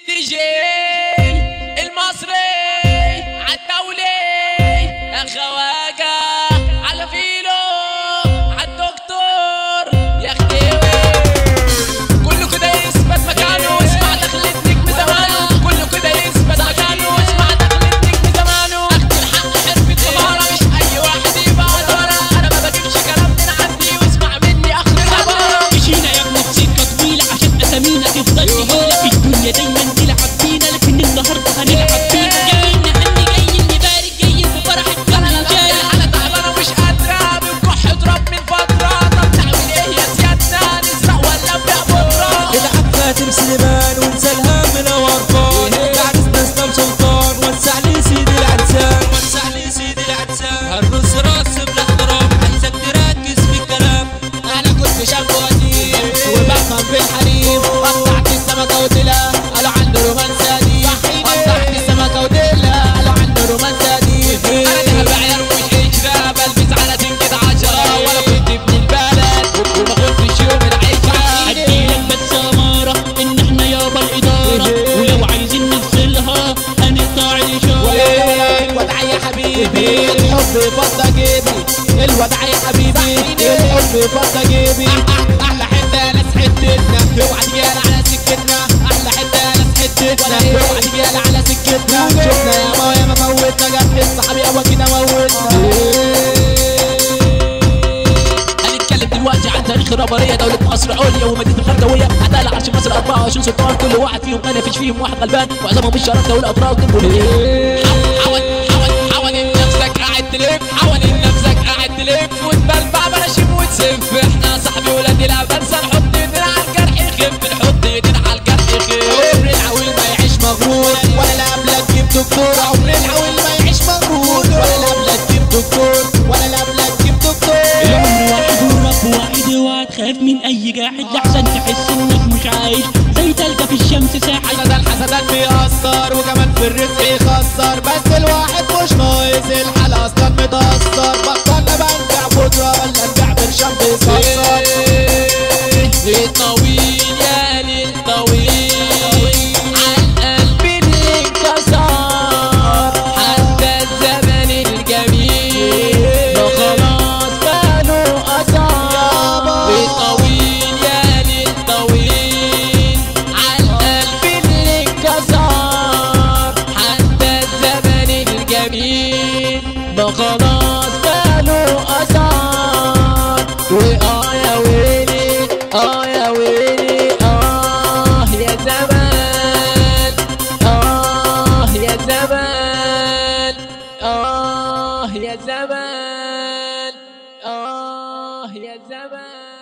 دي جي المصري عالدولي خواجة على فيلو عالدكتور يا خديوي. كله كده يثبت مكانه اسمع دخلة نجم زمانه، كله كده يثبت مكانه اسمع دخلة نجم زمانه. اخد الحق حرفة مهارة مش اي واحد يبقى ورا، انا ما بجيبش كلام من عندي واسمع مني اخر خبر. مشينا يا ابني بسكة طويلة عشان اسامينا تفضل تقيلة، الدنيا دايما تلعب فينا لكن النهارده هنلعب فينا. جايين نهني جايين نبارك جايين بفرح الجنة جاي. انا تعبانة ومش قادرة بنكح اضرب من فترة، طب نعمل ايه يا سيادنا نسرق ولا نبيع بكرة؟ العب فاتن سليمان ونسى الهم لو ورطان، بعرسنا اسلام سلطان وسع لي سيدي العرسان، وسع لي سيدي العرسان. هالرص راس بالاحترام عايزك تركز في الكلام. انا كنت شاب قديم وبفهم في الحريم، قطعت السمكة وديلها قالوا عنده رومانسية دي، قطعت السمكة وديلها قالوا عنده رومانسية دي. انا دهب عيار ومش قشرة بلبس على سنجة 10 ولا كنت ابن البلد وما كنتش يوم العشرة. هديلك بس أمارة إن إحنا يابا الإدارة، ولو عايزين نفصلها هنقطع الإشارة. الوداع يا حبيبي الحب فضة جيبي، الوداع يا حبيبي الحب فضة جيبي. احلى حتة ناس حتتنا اوعى تجيلي على سكتنا، احلى حتة ناس حتتنا اوعى تجيلي على سكتنا. شفنا يا ما موتنا جرح الصحابي اول كده موتنا. هنتكلم دلوقتي عن تاريخ الرابرية، دولة مصر عليا ومدينة الخرجوية، عدالة عرش مصر 24 سلطان، كل واحد فيهم غنى فيش فيهم واحد غلبان، وعظمهم الشرف دولة أفراد جمهورية. حوالين نفسك قاعد تلف، حوالين نفسك قاعد تلف وتبلبع بلاشيم وتسف. احنا صاحبي ولاد العبنسة نحط ايدينا على الجرح يخف، نحط ايدينا على الجرح يخف. عمر العويل ما يعيش مغرور ولا لا قبلك تجيب دكتور، عمر العويل ما يعيش مغرور ولا لا قبلك تجيب دكتور، ولا لا قبلك تجيب دكتور. العمر واحد والرب واحد، اوعى تخاف من أي جاحد لحسن تحس إنك مش عايش زي تلقى في الشمس ساحل. حسدان بيأثر وكمان في الرزق يخسر، بس الواحد مش ناقص الحال اصلا متأثر. بطلنا بقى نبيع بودرة ولا نبيع برشام بيصفر. ليل طويل يا ليل طويل عالقلب اللي انكسر، حتى الزمن الجميل ده خلاص بقاله أثر. ليل طويل يا ليل طويل عالقلب اللي انكسر، حتى الزمن الجميل ده خلاص بقاله أثر. يا ويلي يا ويلي يا زمان، يا زمان، يا زمان، يا زمان.